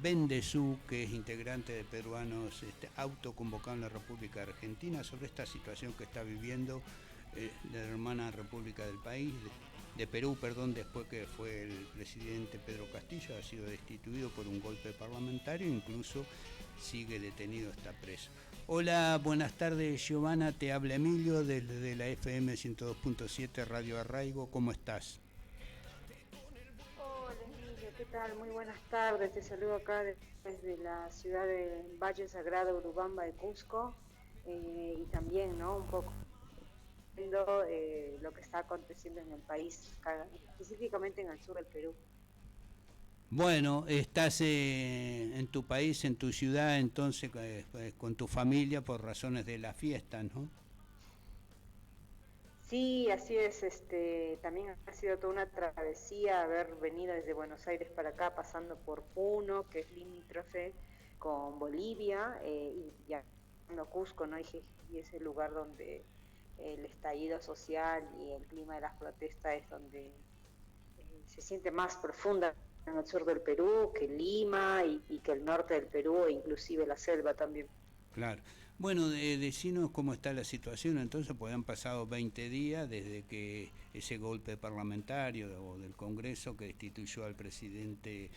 Bendezú, que es integrante de peruanos autoconvocados en la República Argentina, sobre esta situación que está viviendo la hermana República del país, de Perú, perdón, después que fue el presidente Pedro Castillo, ha sido destituido por un golpe parlamentario, incluso sigue detenido, está preso. Hola, buenas tardes, Giovanna, te habla Emilio desde la FM 102.7 Radio Arraigo, ¿cómo estás? Hola Emilio, ¿qué tal? Muy buenas tardes. Te saludo acá desde la ciudad de Valle Sagrado, Urubamba de Cusco, y también, ¿no? Un poco viendo lo que está aconteciendo en el país, específicamente en el sur del Perú. Bueno, estás en tu país, en tu ciudad, entonces con tu familia por razones de la fiesta, ¿no? Sí, así es. También ha sido toda una travesía haber venido desde Buenos Aires para acá, pasando por Puno, que es limítrofe con Bolivia, y ya Cusco, ¿no? Y es el lugar donde el estallido social y el clima de las protestas es donde se siente más profunda en el sur del Perú que Lima y que el norte del Perú e inclusive la selva también. Claro. Bueno, decinos cómo está la situación, entonces, pues han pasado 20 días desde que ese golpe parlamentario o del Congreso que destituyó al presidente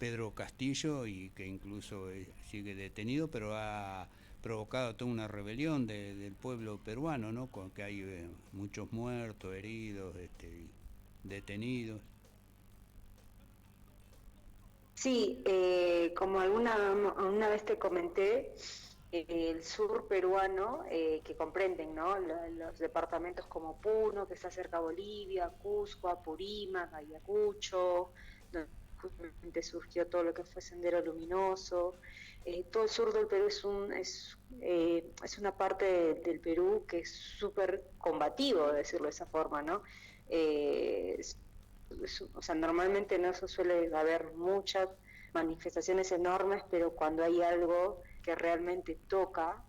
Pedro Castillo y que incluso sigue detenido, pero ha provocado toda una rebelión del pueblo peruano, ¿no? Con que hay muchos muertos, heridos, detenidos. Sí, como alguna vez te comenté, el sur peruano, que comprenden, ¿no? Los departamentos como Puno, que está cerca a Bolivia, Cusco, Apurímac, Ayacucho, donde justamente surgió todo lo que fue Sendero Luminoso. Todo el sur del Perú es una parte del Perú que es súper combativo, decirlo de esa forma, ¿no? Eh, o sea, normalmente no se suele haber muchas manifestaciones enormes, pero cuando hay algo que realmente toca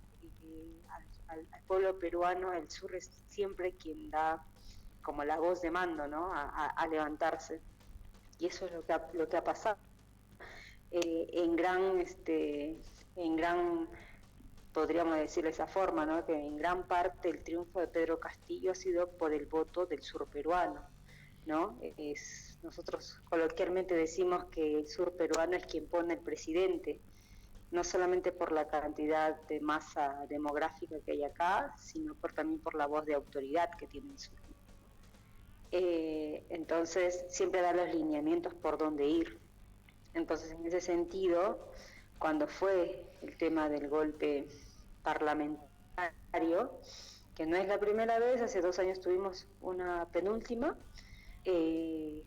al pueblo peruano, el sur es siempre quien da como la voz de mando, ¿no? A levantarse. Y eso es lo que ha pasado. En gran, podríamos decir de esa forma, ¿no? Que en gran parte el triunfo de Pedro Castillo ha sido por el voto del sur peruano, ¿no? Nosotros coloquialmente decimos que el sur peruano es quien pone el presidente, no solamente por la cantidad de masa demográfica que hay acá, sino también por la voz de autoridad que tiene el sur. Entonces, siempre da los lineamientos por dónde ir. Entonces, en ese sentido, cuando fue el tema del golpe parlamentario, que no es la primera vez, hace 2 años tuvimos una penúltima,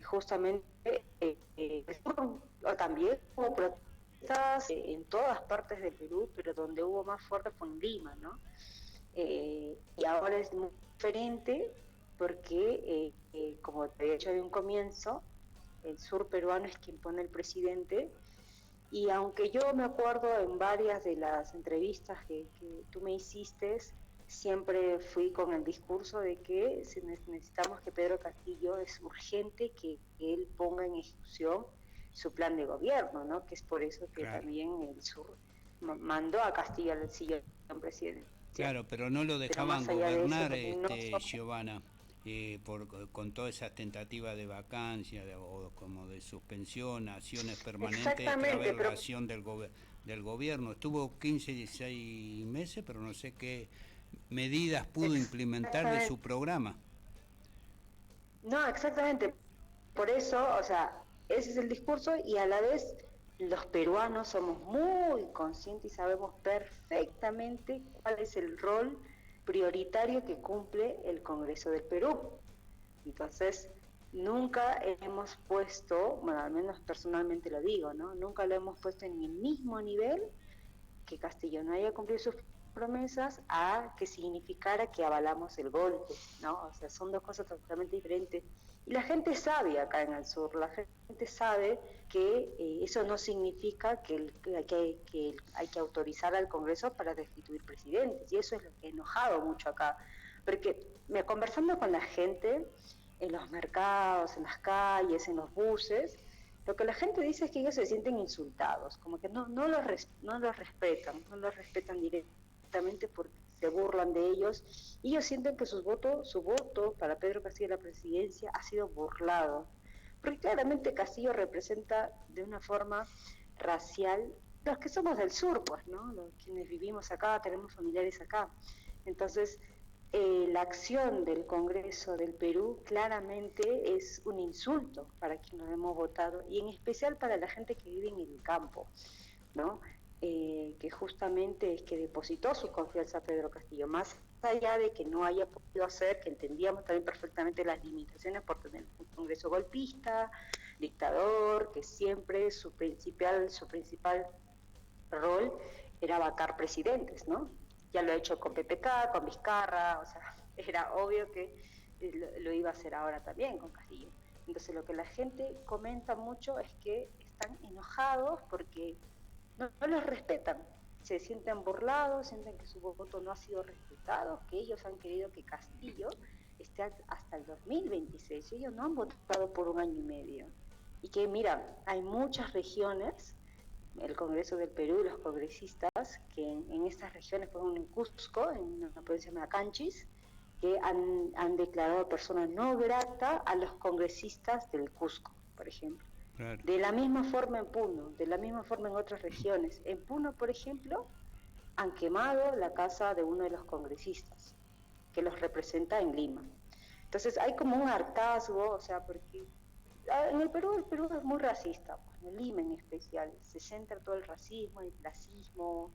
justamente también hubo protestas en todas partes del Perú, pero donde hubo más fuerte fue en Lima, ¿no? Y ahora es muy diferente porque, como te he dicho de un comienzo, el sur peruano es quien pone el presidente, y aunque yo me acuerdo en varias de las entrevistas que tú me hiciste, siempre fui con el discurso de que necesitamos que Pedro Castillo, es urgente que él ponga en ejecución su plan de gobierno, ¿no? Que es por eso que Claro. también el sur mandó a Castillo al sillón presidencial. Claro, pero no lo Pero dejaban más allá de eso, gobernar, también no somos... Giovanna, con todas esas tentativas de vacancia o como de suspensión, acciones permanentes a Exactamente, través de la pero acción del gobierno. Estuvo 15, 16 meses, pero no sé qué medidas pudo implementar de su exactamente. programa. No, exactamente. Por eso, o sea, ese es el discurso, y a la vez los peruanos somos muy conscientes y sabemos perfectamente cuál es el rol prioritario que cumple el Congreso del Perú. Entonces, nunca hemos puesto, bueno, al menos personalmente lo digo, ¿no? Nunca lo hemos puesto en el mismo nivel que Castillo no haya cumplido sus promesas a que significara que avalamos el golpe, ¿no? O sea, son dos cosas totalmente diferentes. Y la gente sabe acá en el sur, la gente sabe que eso no significa que hay que autorizar al Congreso para destituir presidentes, y eso es lo que ha enojado mucho acá. Porque conversando con la gente en los mercados, en las calles, en los buses, Lo que la gente dice es que ellos se sienten insultados, como que no los respetan, no los respetan directamente porque se burlan de ellos, y ellos sienten que su voto para Pedro Castillo a la presidencia ha sido burlado, porque claramente Castillo representa de una forma racial los que somos del sur, pues, ¿no? Los quienes vivimos acá, tenemos familiares acá. Entonces, la acción del Congreso del Perú claramente es un insulto para quienes hemos votado, y en especial para la gente que vive en el campo, ¿no? Que justamente es que depositó su confianza a Pedro Castillo, más allá de que no haya podido hacer, que entendíamos también perfectamente las limitaciones por tener un Congreso golpista, dictador, que siempre su principal rol era vacar presidentes, ¿no? Ya lo ha hecho con PPK, con Vizcarra, o sea, era obvio que lo iba a hacer ahora también con Castillo. Entonces lo que la gente comenta mucho es que están enojados porque no los respetan, se sienten burlados, sienten que su voto no ha sido respetado, que ellos han querido que Castillo esté hasta el 2026, ellos no han votado por un año y medio. Y que mira, hay muchas regiones, el Congreso del Perú y los congresistas que en estas regiones, por ejemplo en Cusco, en la provincia de Macanchis, que han declarado persona no grata a los congresistas del Cusco, por ejemplo. Claro. De la misma forma en Puno, de la misma forma en otras regiones. En Puno, por ejemplo, han quemado la casa de uno de los congresistas que los representa en Lima. Entonces hay como un hartazgo, o sea, porque en el Perú es muy racista, pues, en Lima en especial, se centra todo el racismo, el clasismo,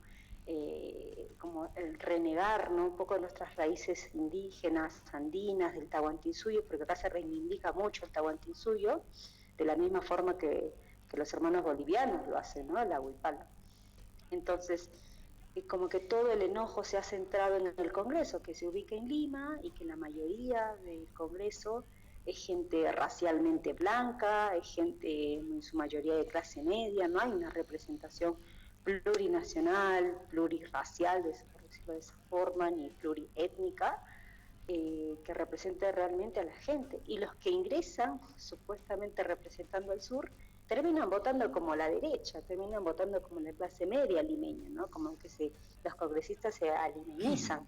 como el renegar, ¿no? Un poco de nuestras raíces indígenas, andinas, del Tahuantinsuyo, porque acá se reivindica mucho el Tahuantinsuyo, de la misma forma que los hermanos bolivianos lo hacen, ¿no? La Huipala. Entonces, como que todo el enojo se ha centrado en el Congreso, que se ubica en Lima y que la mayoría del Congreso es gente racialmente blanca, es gente en su mayoría de clase media, no hay una representación plurinacional, plurirracial, por decirlo de esa forma, ni pluriétnica, que represente realmente a la gente. Y los que ingresan, supuestamente representando al sur, terminan votando como la derecha, terminan votando como la clase media limeña, ¿no? Como que los congresistas se alimenizan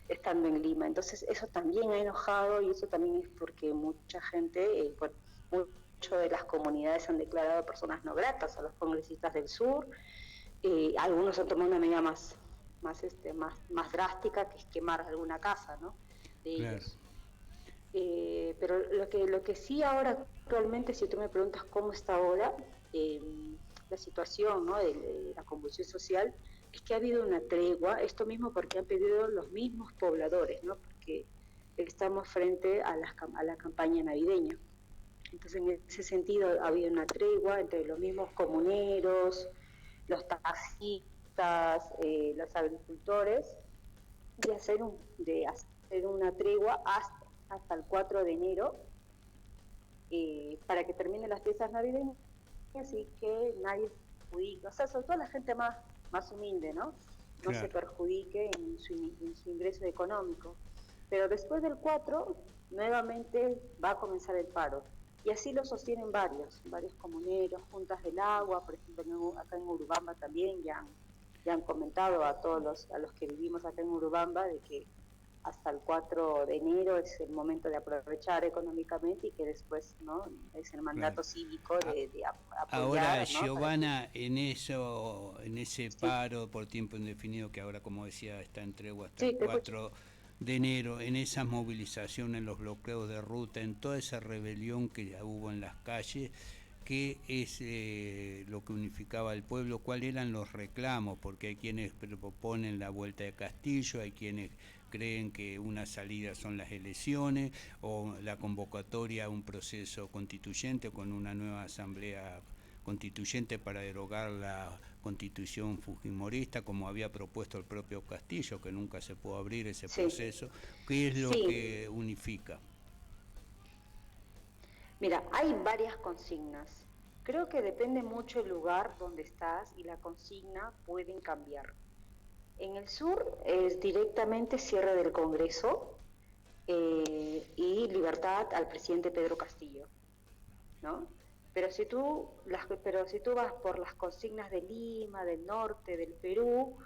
estando en Lima. Entonces eso también ha enojado, y eso también es porque mucha gente, bueno, muchas de las comunidades han declarado personas no gratas a los congresistas del sur. Algunos han tomado una medida más drástica, que es quemar alguna casa, ¿no? De Claro. ellos. Pero lo que sí ahora actualmente, si tú me preguntas cómo está ahora la situación, ¿no? de la convulsión social, es que ha habido una tregua, esto mismo porque han pedido los mismos pobladores, ¿no? Porque estamos frente a la campaña navideña. Entonces, en ese sentido, ha habido una tregua entre los mismos comuneros, los taxistas, los agricultores, de hacer una tregua hasta el 4 de enero, para que terminen las fiestas navideñas y que nadie se perjudique, o sea, sobre todo la gente más humilde, ¿no? No se perjudique en su ingreso económico. Pero después del 4, nuevamente va a comenzar el paro. Y así lo sostienen varios comuneros, juntas del agua, por ejemplo, acá en Urubamba también ya han comentado a los que vivimos acá en Urubamba de que hasta el 4 de enero es el momento de aprovechar económicamente, y que después, ¿no? Es el mandato cívico de apoyar. Ahora, ¿no? Giovanna, en ese paro por tiempo indefinido, que ahora, como decía, está en tregua hasta el 4 de enero, en esas movilizaciones, en los bloqueos de ruta, en toda esa rebelión que ya hubo en las calles, ¿qué es lo que unificaba al pueblo? ¿Cuáles eran los reclamos? Porque hay quienes proponen la vuelta de Castillo, hay quienes creen que una salida son las elecciones o la convocatoria a un proceso constituyente con una nueva asamblea constituyente para derogar la constitución fujimorista, como había propuesto el propio Castillo, que nunca se pudo abrir ese proceso. ¿Qué es lo que unifica? Mira, hay varias consignas. Creo que depende mucho el lugar donde estás, y la consigna pueden cambiar. En el sur es directamente cierre del Congreso y libertad al presidente Pedro Castillo, ¿no? Pero si tú vas por las consignas de Lima, del norte, del Perú,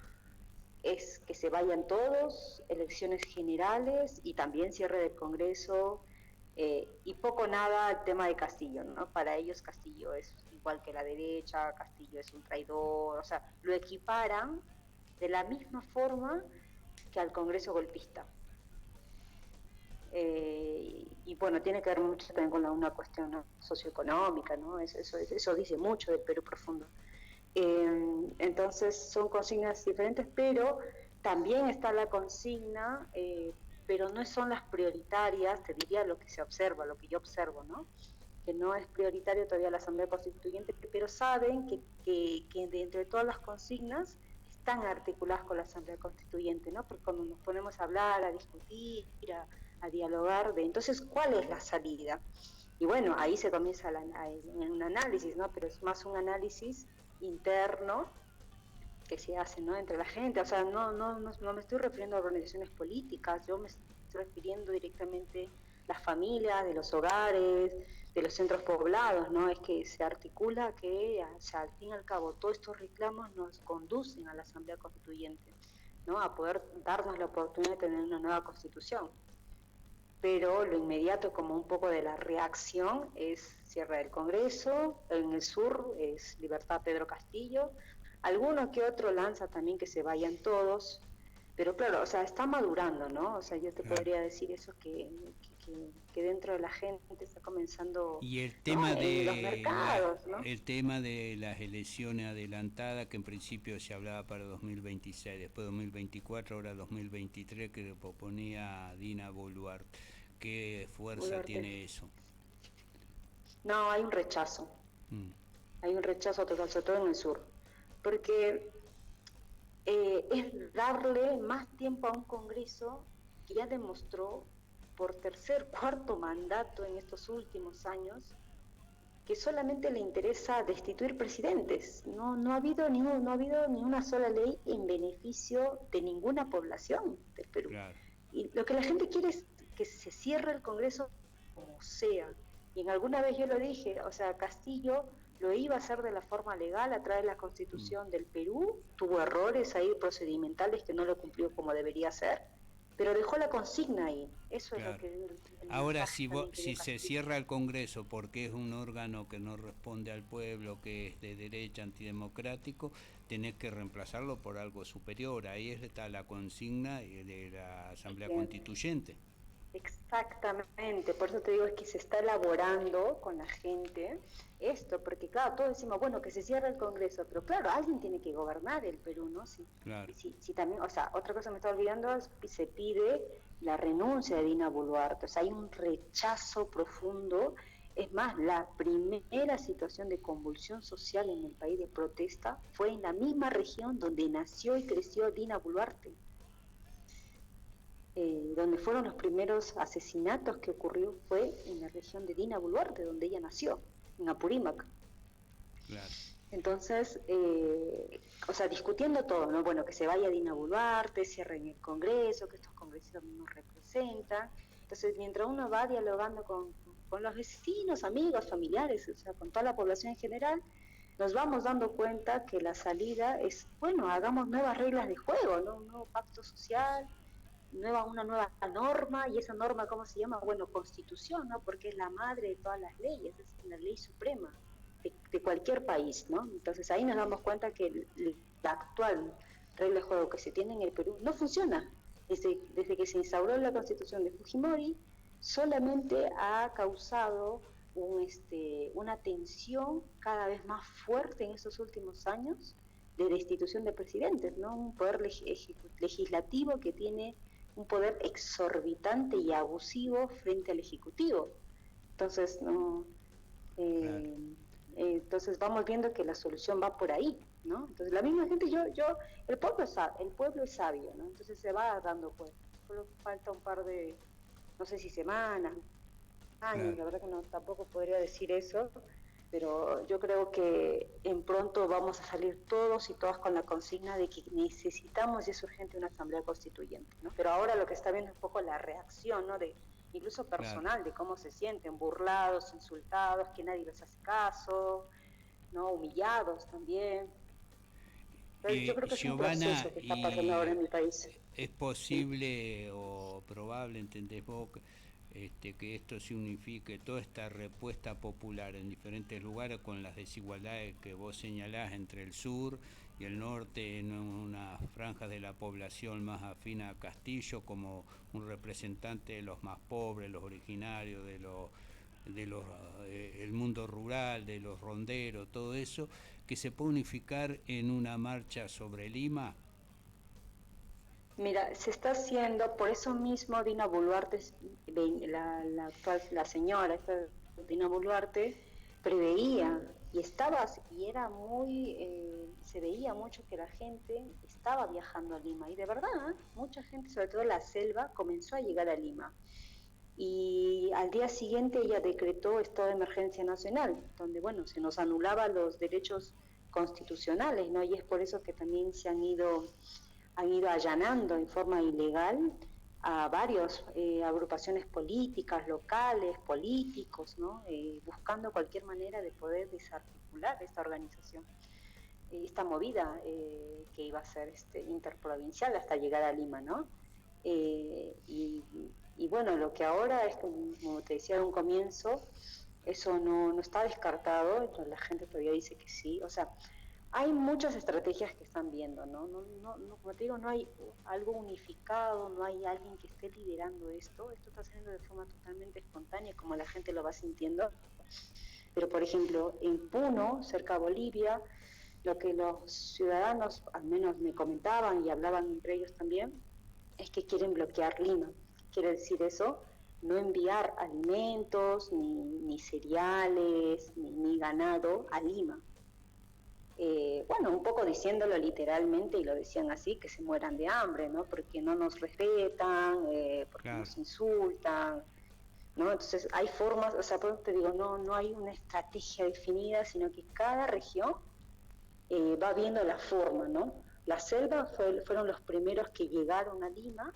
es que se vayan todos, elecciones generales y también cierre del Congreso, y poco nada el tema de Castillo, ¿no? Para ellos Castillo es igual que la derecha, Castillo es un traidor, o sea, lo equiparan de la misma forma que al Congreso golpista. Y bueno, tiene que ver mucho también con una cuestión, ¿no?, socioeconómica, ¿no? Eso dice mucho del Perú profundo. Entonces son consignas diferentes, pero también está la consigna, pero no son las prioritarias, te diría lo que se observa, lo que yo observo, ¿no? Que no es prioritario todavía la Asamblea Constituyente, pero saben que de entre todas las consignas están articuladas con la Asamblea Constituyente, ¿no? Porque cuando nos ponemos a hablar, a discutir, a dialogar, entonces, ¿cuál es la salida? Y bueno, ahí se comienza un análisis, ¿no? Pero es más un análisis interno que se hace, ¿no?, entre la gente. O sea, no me estoy refiriendo a organizaciones políticas, yo me estoy refiriendo directamente a las familias, de los hogares, de los centros poblados, ¿no? Es que se articula que, o sea, al fin y al cabo, todos estos reclamos nos conducen a la Asamblea Constituyente, ¿no?, a poder darnos la oportunidad de tener una nueva Constitución. Pero lo inmediato, como un poco de la reacción, es cierre del Congreso. En el sur es Libertad Pedro Castillo, alguno que otro lanza también que se vayan todos, pero claro, o sea, está madurando, ¿no? O sea, yo te podría decir eso, que dentro de la gente está comenzando, Y el ¿no?, tema en los mercados, ¿no? el tema de las elecciones adelantadas, que en principio se hablaba para 2026, después 2024, ahora 2023, que le proponía Dina Boluarte. ¿Qué fuerza tiene eso? No, hay un rechazo. Hay un rechazo total, sobre todo en el sur. Porque es darle más tiempo a un Congreso que ya demostró por tercer, cuarto mandato en estos últimos años que solamente le interesa destituir presidentes. No ha habido ni una sola ley en beneficio de ninguna población del Perú. Claro. Y lo que la gente quiere es que se cierre el Congreso como sea. Y en alguna vez yo lo dije, o sea, Castillo lo iba a hacer de la forma legal a través de la Constitución del Perú, tuvo errores ahí procedimentales que no lo cumplió como debería ser, pero dejó la consigna ahí. Eso Claro. es lo que... Ahora, si se cierra el Congreso porque es un órgano que no responde al pueblo, que es de derecha, antidemocrático, tenés que reemplazarlo por algo superior. Ahí está la consigna de la Asamblea Constituyente. Exactamente, por eso te digo, es que se está elaborando con la gente esto, porque claro, todos decimos, bueno, que se cierre el Congreso, pero claro, alguien tiene que gobernar el Perú, ¿no? Claro. Si también, o sea, otra cosa me está olvidando, se pide la renuncia de Dina Boluarte, o sea, hay un rechazo profundo. Es más, la primera situación de convulsión social en el país, de protesta, fue en la misma región donde nació y creció Dina Boluarte. Donde fueron los primeros asesinatos que ocurrió fue en la región de Dina Boluarte, donde ella nació, en Apurímac. Claro. Entonces, o sea, discutiendo todo, ¿no? Bueno, que se vaya Dina Boluarte, cierren el Congreso, que estos congresistas no nos representan. Entonces, mientras uno va dialogando con los vecinos, amigos, familiares, o sea, con toda la población en general, nos vamos dando cuenta que la salida es, bueno, hagamos nuevas reglas de juego, ¿no? Un nuevo pacto social, una nueva norma. Y esa norma, ¿cómo se llama? Bueno, Constitución, ¿no? Porque es la madre de todas las leyes, es la ley suprema de cualquier país, ¿no? Entonces ahí nos damos cuenta que la actual regla de juego que se tiene en el Perú no funciona. Desde que se instauró la Constitución de Fujimori, solamente ha causado una tensión cada vez más fuerte en estos últimos años de destitución de presidentes, ¿no? Un poder legislativo que tiene un poder exorbitante y abusivo frente al Ejecutivo. Entonces, entonces vamos viendo que la solución va por ahí, ¿no? Entonces la misma gente, el pueblo es sabio, ¿no? Entonces se va dando cuenta. Solo falta un par de, no sé si semanas, años, la verdad que no, tampoco podría decir eso, pero yo creo que en pronto vamos a salir todos y todas con la consigna de que necesitamos y es urgente una asamblea constituyente, ¿no? Pero ahora lo que está viendo es un poco la reacción, ¿no? De incluso claro. personal, de cómo se sienten, burlados, insultados, que nadie les hace caso, ¿no? Humillados también. Entonces, yo creo que es un Giovanna, proceso que está pasando ahora ¿y en mi país. es posible o probable, entendés vos, que esto signifique toda esta respuesta popular en diferentes lugares con las desigualdades que vos señalás entre el sur y el norte, en una franja de la población más afín a Castillo, como un representante de los más pobres, los originarios, de los, el mundo rural, de los ronderos, todo eso, que se puede unificar en una marcha sobre Lima? Mira, se está haciendo, por eso mismo Dina Boluarte, la actual, la señora esta Dina Boluarte, preveía y estaba, y era muy, se veía mucho que la gente estaba viajando a Lima, y de verdad, mucha gente, sobre todo la selva, comenzó a llegar a Lima. Y al día siguiente ella decretó estado de emergencia nacional, donde, bueno, se nos anulaba los derechos constitucionales, ¿no? Y es por eso que también han ido allanando en forma ilegal a varias agrupaciones políticas, locales, políticos, ¿no? Buscando cualquier manera de poder desarticular esta organización, esta movida que iba a ser interprovincial hasta llegar a Lima, ¿no? Y bueno, lo que ahora es, como te decía en un comienzo, eso no está descartado, la gente todavía dice que sí, o sea, hay muchas estrategias que están viendo, ¿no? Como te digo, no hay algo unificado, no hay alguien que esté liderando esto está saliendo de forma totalmente espontánea, como la gente lo va sintiendo. Pero, por ejemplo, en Puno, cerca de Bolivia, lo que los ciudadanos, al menos me comentaban y hablaban entre ellos también, es que quieren bloquear Lima. Quiere decir eso, no enviar alimentos, ni cereales, ni ganado a Lima. Bueno, un poco diciéndolo literalmente, y lo decían así, que se mueran de hambre, ¿no? Porque no nos respetan, porque Claro. nos insultan, ¿no? Entonces hay formas, o sea, por eso te digo, no hay una estrategia definida, sino que cada región va viendo la forma, ¿no? La selva fueron los primeros que llegaron a Lima,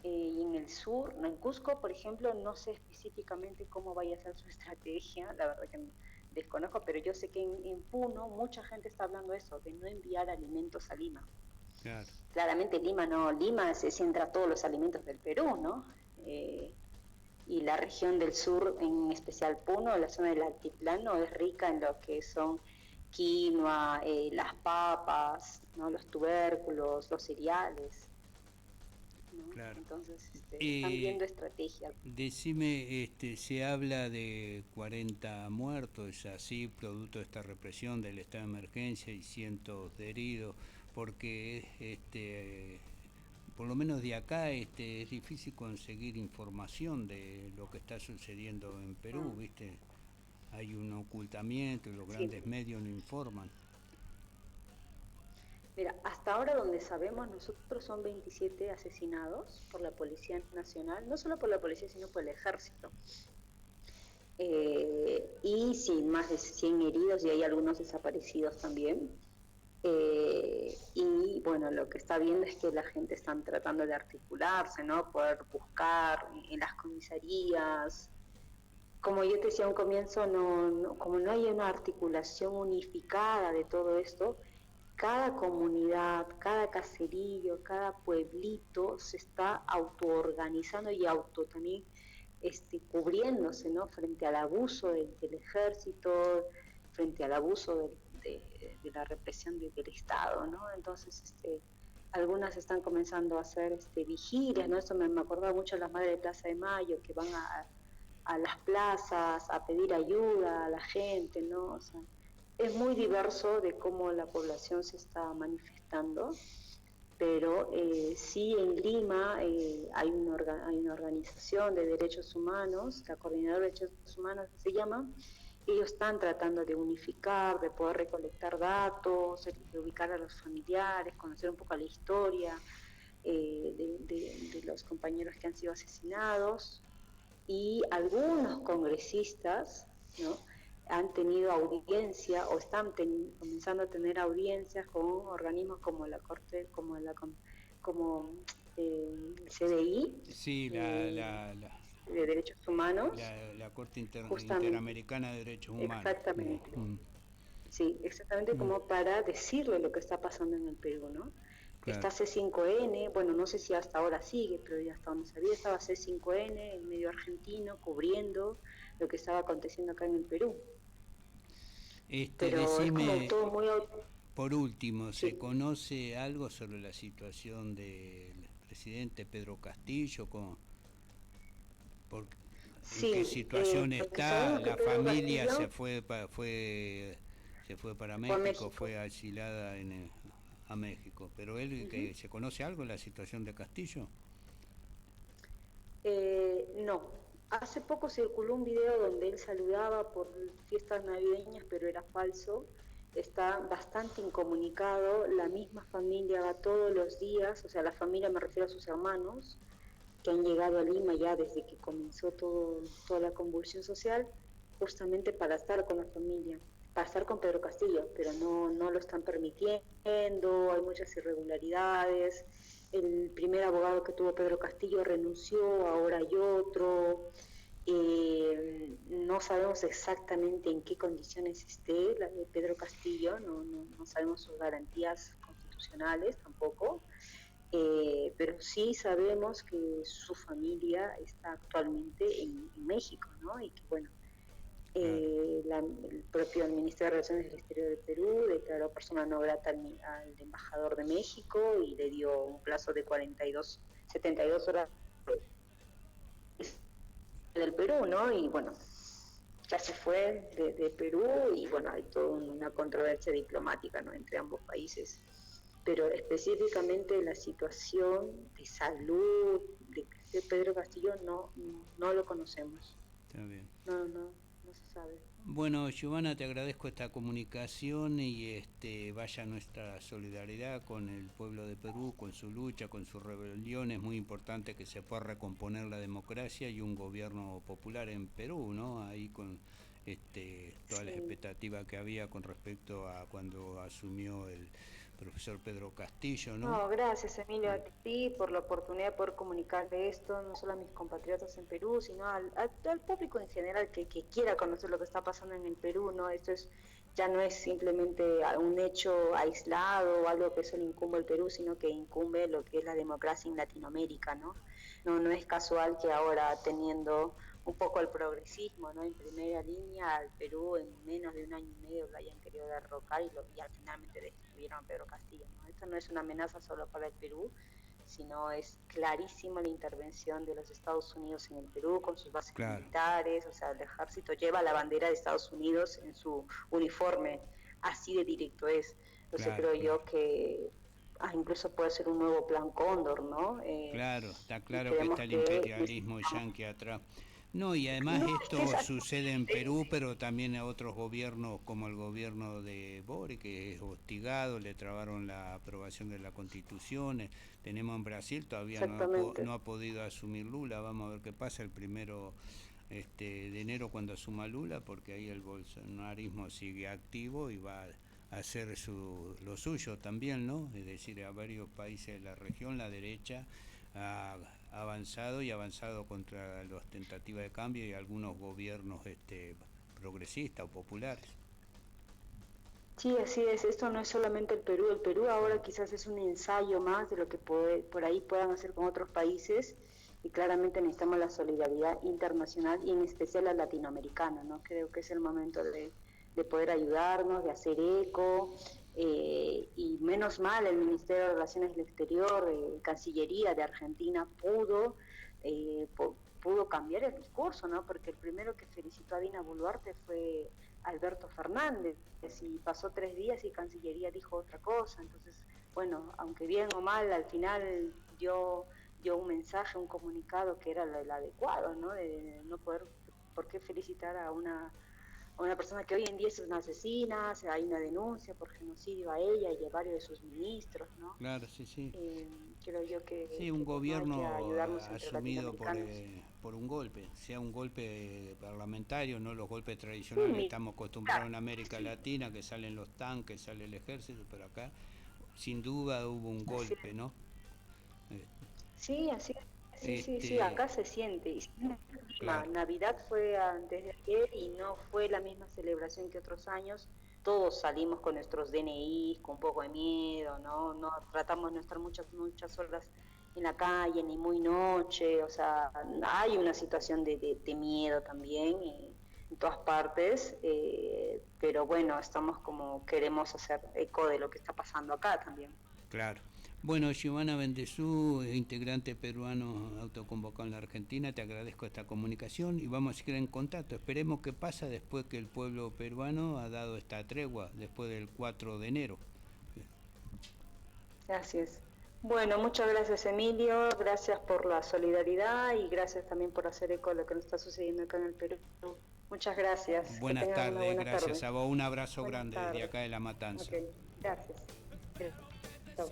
y en el sur, en Cusco, por ejemplo, no sé específicamente cómo vaya a ser su estrategia, la verdad que desconozco, pero yo sé que en Puno mucha gente está hablando de eso, de no enviar alimentos a Lima. Claro. Claramente Lima no, Lima se centra todos los alimentos del Perú, ¿no? Y la región del sur, en especial Puno, la zona del altiplano, es rica en lo que son quinoa, las papas, ¿no? Los tubérculos, los cereales, ¿no? Claro. Entonces, están Eh, viendo estrategias. Decime, se habla de 40 muertos, es así, producto de esta represión del estado de emergencia y cientos de heridos, porque por lo menos de acá es difícil conseguir información de lo que está sucediendo en Perú, Mm, ¿viste? Hay un ocultamiento y los sí. grandes medios no informan. Mira, hasta ahora donde sabemos nosotros son 27 asesinados por la Policía Nacional, no solo por la policía, sino por el ejército. Y sí, más de 100 heridos y hay algunos desaparecidos también. Y bueno, lo que está viendo es que la gente está tratando de articularse, ¿no? Poder buscar en las comisarías. Como yo te decía a un comienzo, como no hay una articulación unificada de todo esto, cada comunidad, cada caserío, cada pueblito se está autoorganizando y auto también cubriéndose, ¿no? Frente al abuso del ejército, frente al abuso de la represión del Estado, ¿no? Entonces, algunas están comenzando a hacer vigilias, ¿no? Eso me acordaba mucho de las madres de Plaza de Mayo que van a las plazas a pedir ayuda a la gente, ¿no? O sea, es muy diverso de cómo la población se está manifestando, pero sí en Lima hay una organización de derechos humanos, la Coordinadora de Derechos Humanos se llama, ellos están tratando de unificar, de poder recolectar datos, de ubicar a los familiares, conocer un poco la historia de los compañeros que han sido asesinados, y algunos congresistas, ¿no? Han tenido audiencia o están comenzando a tener audiencias con organismos como la Corte, como el CDI. Sí, eh, de Derechos Humanos, La Corte justamente, Interamericana de Derechos Humanos. exactamente, Mm, sí, exactamente mm, como para decirle lo que está pasando en el Perú, ¿no? claro. Está C5N, bueno, no sé si hasta ahora sigue, pero ya hasta donde sabía estaba C5N, el medio argentino, cubriendo lo que estaba aconteciendo acá en el Perú. Pero es como Decime, todo muy... por último, ¿se Sí, conoce algo sobre la situación del presidente Pedro Castillo? ¿En qué sí, situación porque está? sabemos que La Pedro familia Castillo se fue para fue a México, México. fue asilada a México. Pero él, Ujú. ¿se conoce algo de la situación de Castillo? No, hace poco circuló un video donde él saludaba por fiestas navideñas, pero era falso. Está bastante incomunicado, la misma familia va todos los días, o sea, la familia me refiero a sus hermanos, que han llegado a Lima ya desde que comenzó toda la convulsión social, justamente para estar con la familia, para estar con Pedro Castillo, pero no lo están permitiendo, hay muchas irregularidades. El primer abogado que tuvo Pedro Castillo renunció, ahora hay otro. No sabemos exactamente en qué condiciones esté Pedro Castillo, no sabemos sus garantías constitucionales tampoco, pero sí sabemos que su familia está actualmente en México, ¿no? Y que, bueno, Claro. el propio Ministerio de Relaciones del Exterior de Perú declaró persona no grata al embajador de México y le dio un plazo de 72 horas del Perú, ¿no? Y bueno, ya se fue de Perú y bueno, hay toda una controversia diplomática, ¿no? Entre ambos países, pero específicamente la situación de salud de Pedro Castillo no lo conocemos, Está bien. no se sabe. Bueno, Giovanna, te agradezco esta comunicación y vaya nuestra solidaridad con el pueblo de Perú, con su lucha, con su rebelión. Es muy importante que se pueda recomponer la democracia y un gobierno popular en Perú, ¿no? Ahí con todas las Sí. expectativas que había con respecto a cuando asumió el profesor Pedro Castillo, ¿no? No, gracias Emilio a ti por la oportunidad de poder comunicarle esto, no solo a mis compatriotas en Perú, sino al público en general que quiera conocer lo que está pasando en el Perú, ¿no? Ya no es simplemente un hecho aislado o algo que solo incumbe el Perú, sino que incumbe lo que es la democracia en Latinoamérica, ¿no? No es casual que ahora teniendo un poco el progresismo, ¿no? En primera línea, al Perú en menos de un año y medio lo hayan querido derrocar y finalmente destituyeron a Pedro Castillo, ¿no? Esto no es una amenaza solo para el Perú, sino es clarísima la intervención de los Estados Unidos en el Perú con sus bases Claro, militares, o sea, el ejército lleva la bandera de Estados Unidos en su uniforme, así de directo es. Entonces claro, creo claro. yo que incluso puede ser un nuevo plan Cóndor, ¿no? Claro, está Y claro que creemos está el que imperialismo necesitamos... yanqui atrás. No, y además No, es que esto es sucede en Perú, sí, pero también a otros gobiernos como el gobierno de Boric, que es hostigado, le trabaron la aprobación de la Constitución. Tenemos en Brasil, todavía exactamente. no ha podido asumir Lula, vamos a ver qué pasa el primero de enero cuando asuma Lula, porque ahí el bolsonarismo sigue activo y va a hacer lo suyo también, ¿no? Es decir, a varios países de la región, la derecha ha avanzado y avanzado contra las tentativas de cambio y algunos gobiernos progresistas o populares. Sí, así es. Esto no es solamente el Perú. El Perú ahora quizás es un ensayo más de lo que por ahí puedan hacer con otros países y claramente necesitamos la solidaridad internacional y en especial la latinoamericana, ¿no? Creo que es el momento de poder ayudarnos, de hacer eco y menos mal el Ministerio de Relaciones del Exterior, Cancillería de Argentina pudo cambiar el discurso, ¿no? Porque el primero que felicitó a Dina Boluarte fue Alberto Fernández y pasó 3 días y Cancillería dijo otra cosa. Entonces, bueno, aunque bien o mal, al final dio un mensaje, un comunicado que era el adecuado, ¿no? De no poder, ¿por qué felicitar a una persona que hoy en día es una asesina? Hay una denuncia por genocidio a ella y a varios de sus ministros, ¿no? Claro, sí, sí. Creo yo Sí, un bueno, hay que gobierno ayudarnos entre asumido latinoamericanos. por un golpe, sea un golpe parlamentario, no los golpes Sí, tradicionales, estamos acostumbrados claro, en América sí, Latina que salen los tanques, sale el ejército, pero acá sin duda hubo un así golpe, es. ¿no? Eh, Sí, así es. Sí, sí, sí, acá se siente. Y Claro. Navidad fue antes de ayer y no fue la misma celebración que otros años. Todos salimos con nuestros DNIs, con un poco de miedo, ¿no? No tratamos de no estar muchas horas en la calle, ni muy noche. O sea, hay una situación de miedo también en todas partes, pero bueno, estamos como queremos hacer eco de lo que está pasando acá también. Claro. Bueno, Giovanna Bendezú, integrante peruano autoconvocado en la Argentina, te agradezco esta comunicación y vamos a seguir en contacto. Esperemos qué pasa después que el pueblo peruano ha dado esta tregua, después del 4 de enero. Así es. Bueno, muchas gracias Emilio, gracias por la solidaridad y gracias también por hacer eco de lo que nos está sucediendo acá en el Perú. Muchas gracias, que Buenas tengan una tardes, buena gracias tarde. a vos. Un abrazo Buenas grande desde tardes. acá de La Matanza. Ok, gracias. Chao.